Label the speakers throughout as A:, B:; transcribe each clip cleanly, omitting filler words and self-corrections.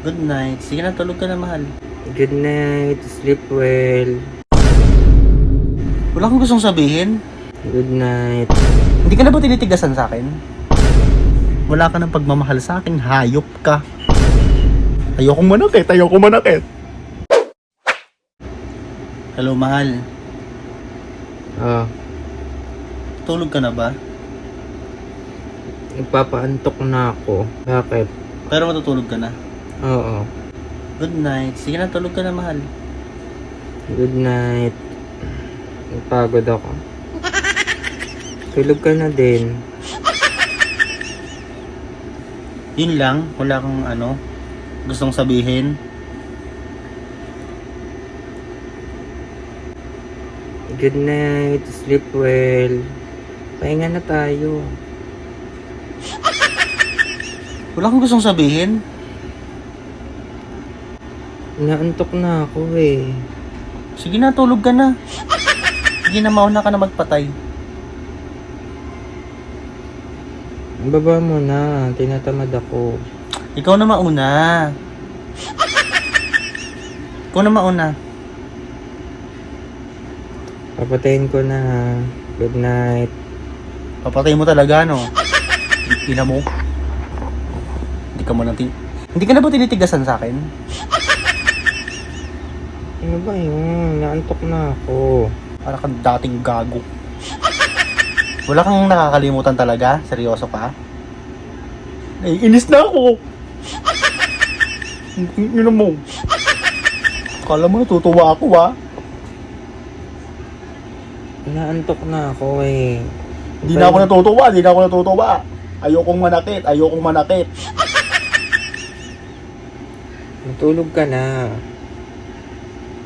A: Good night. Sige na, tulog ka na, mahal.
B: Good night. Sleep well.
A: Wala kang gustong sabihin?
B: Good night.
A: Hindi ka na ba tinitigasan sa akin? Wala ka ng pagmamahal sa akin, hayop ka. Ayokong manakit, ayokong manakit. Hello, mahal.
B: Ah,
A: Tulog ka na ba?
B: nagpapaantok na ako. Bakit?
A: Pero matutulog ka na.
B: Oo.
A: Good night. Sige na, tulog ka na, mahal.
B: Good night. Napagod ako. Tulog ka na din.
A: Yun lang, wala kang gustong sabihin.
B: Good night. Sleep well. Pahinga na tayo.
A: Wala kang gustong sabihin?
B: Naantok na ako eh.
A: Sige na, tulog ka na. Sige na, mauna ka na magpatay.
B: Baba mo na. Tinatamad ako.
A: Ikaw na mauna. Ikaw na mauna.
B: Papatayin ko na. Good night.
A: Papatay mo talaga, no? Ina mo. Hindi ka na ba tinitigasan sa akin?
B: Ano ba yun? Naantok na ako.
A: Para kang dating gago. Wala kang nakakalimutan talaga? Seryoso ka? Inis na ako! Ina mo. Kala mo natutuwa ako, ha?
B: Naantok na ako eh.
A: Hindi na ako natutuwa. Ayokong manakit.
B: Matulog ka na.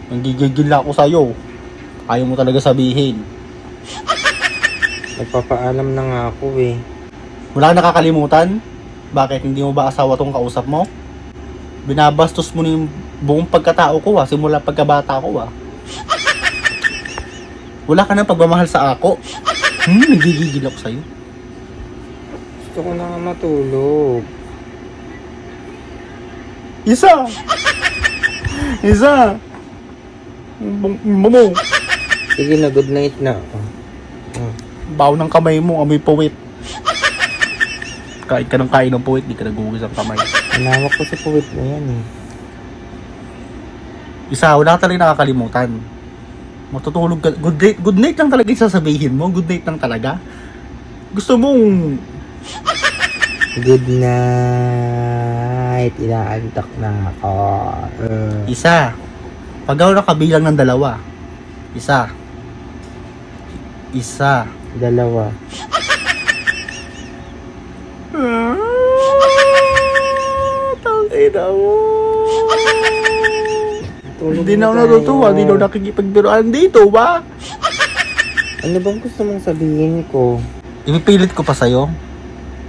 A: Nanggigigil na ako sa'yo. Ayaw mo talaga sabihin.
B: Nagpapaalam na nga ako eh.
A: Wala kang nakakalimutan? Bakit hindi mo ba asawa tong kausap mo? Binabastos mo na yung buong pagkatao ko, simula pagkabata ko. Wala ka nang pagmamahal sa ako. Nagigigil ako sa'yo.
B: Gusto ko na nga matulog.
A: Isa! Mo.
B: Sige na, good night na ako.
A: Baw ng kamay mo, amoy puwit. Kain ka ng kain ng puwit, di ka nagugis ang kamay.
B: Inawak ko sa puwit mo yan eh.
A: Isa, wala ka talaga nakakalimutan. Matutulog ka. Good night lang talaga yung sasabihin mo. Good night lang talaga. Gusto mong...
B: Good night. Inaantok na ako.
A: Isa. Pag ako nakabilang ng dalawa. Isa.
B: Dalawa.
A: Tangina mo.
B: Tulog
A: Hindi na ako
B: tayo.
A: natutuwa. Hindi na ako nakikipagbiruan dito, ba?
B: Ano bang gusto mong sabihin ko?
A: Ipipilit ko pa sa'yo.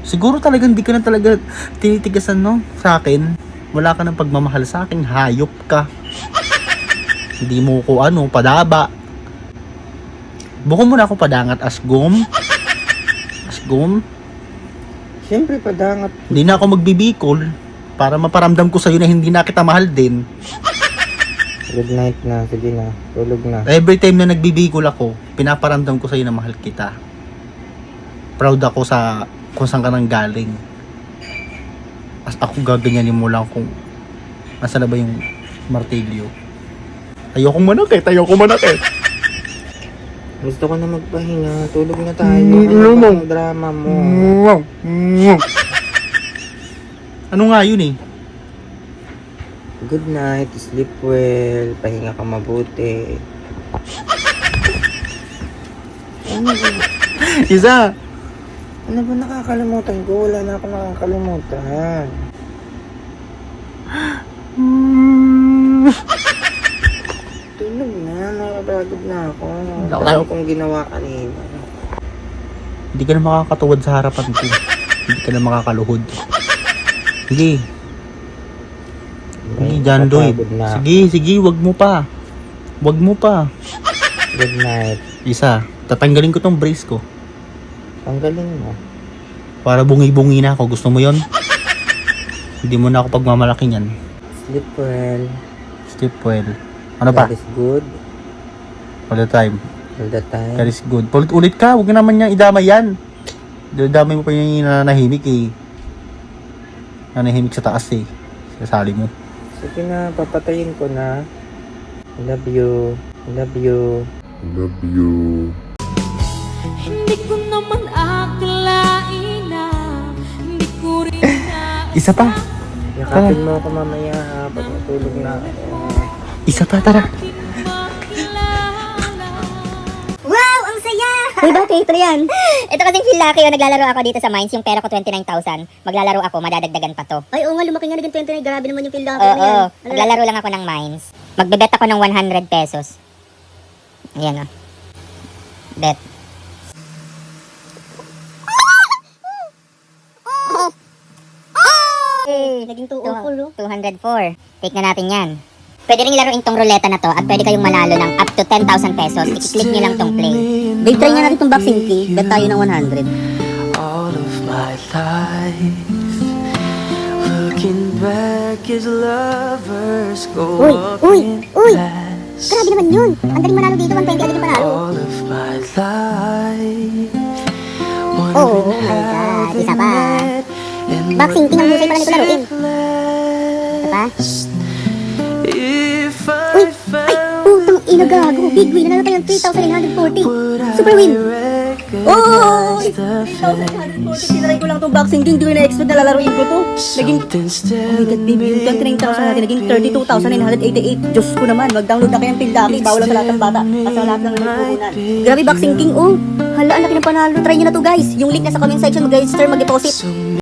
A: Siguro talagang hindi ka na talaga tinitigasan, no? Sa akin. Wala ka ng pagmamahal sa akin. Hayop ka. Hindi mo ko padaba. Bukod mo na ako padangat asgom.
B: Siyempre, padangat.
A: Hindi na ako magbibikol para maparamdam ko sa'yo na hindi na kita mahal din.
B: Good night na. Sige na. Tulog na.
A: Every time na nagbibikol ako, pinaparamdam ko sa'yo na mahal kita. Proud ako sa kung saan ka nang galing. As ako gaganyanin mo lang kung nasa na ba yung martilyo. Ayokong manakit.
B: Gusto ko na magpahinga. Tulog na tayo.
A: Ano
B: Ano
A: mo?
B: ba ang drama mo?
A: Ano nga yun eh?
B: Good night. Sleep well. Pahinga ka mabuti. Ano ba?
A: Isa!
B: Ano ba nakakalimutan ko? Wala na ako nakakalimutan. Tulog na. Nakapagod na ako. Ang dami kong ginawa kanina.
A: Hindi ka na makakatuwad sa harapan ko. Hindi ka na makakaluhod. Sige. Sige, Jandoy.
B: Napagod na.
A: Sige, wag mo pa.
B: Good night.
A: Isa, tatanggalin ko tong brace ko.
B: Tanggalin mo.
A: Para bungi-bungi na ako. Gusto mo yon? Hindi mo na ako pagmamalaki niyan.
B: Sleep well.
A: Sleep well. Ano pa?
B: God is good
A: All the time.
B: all the time.
A: That is good. Ulit ka. Huwag na naman niya idamay yan. Idamay mo pa yung nanahimik eh. Nanahimik sa taas eh. Sasali mo.
B: Sige na, papatayin ko na. I love you. I love you.
C: Hindi ko naman akalain na hindi ko rin na
A: Isa pa.
B: Yakapin mo ako mamaya ha, pag matulog na ako.
A: Isa pa, tara.
D: Wow! Ang saya! Uy, bakit? Ito yan. Ito kasing feel lucky yun. Naglalaro ako dito sa Mines. Yung pera ko 29,000. Maglalaro ako, madadagdagan pa to. Ay, oo nga. Lumaki nga naging 29. Grabe naman yung feel lucky na yan.
A: Ano?
D: Maglalaro lang ako ng Mines. Magbebet ako ng 100 pesos. Ayan o. Bet. Naging 204. Take na natin yan. Pwede rin laruin tong ruleta na to at pwede kayong manalo ng up to 10,000 pesos. I-click nyo lang tong play. Babe, try nga natin tong boxing key. Bet tayo ng 100.
E: All of my life, looking back as lovers go
D: Uy,
E: up
D: uy,
E: in
D: uy.
E: class.
D: Grabe naman yun. Ang daling manalo dito. 120 agad yung panalo.
E: All of my life,
D: Oh
E: wondering
D: my
E: how
D: God,
E: they
D: isa pa.
E: met and
D: Boxing,
E: what
D: tingnan mo sa'yo pala nito laruin.
E: makes it last. If
D: Uy,
E: I
D: ay,
E: found
D: putang ina gago. Big win. Nanalo tayo ng 3,940. Super win. Oh! 3,940. Tinaray ko lang itong boxing game. Hindi ko na-expect na lalaruin ko to. Naging, oh my God, baby. Yung 29,000 natin. Naging 32,988. Diyos ko naman. Mag-download na kayo ng Pildaki. Bawal lang sa lahat ng bata. At sa lahat ng nagpupunan. Grabe boxing king. Oh, hala, ang laki ng panalo. Try nyo na to guys. Yung link nasa comment section. Mag-register, mag-deposit.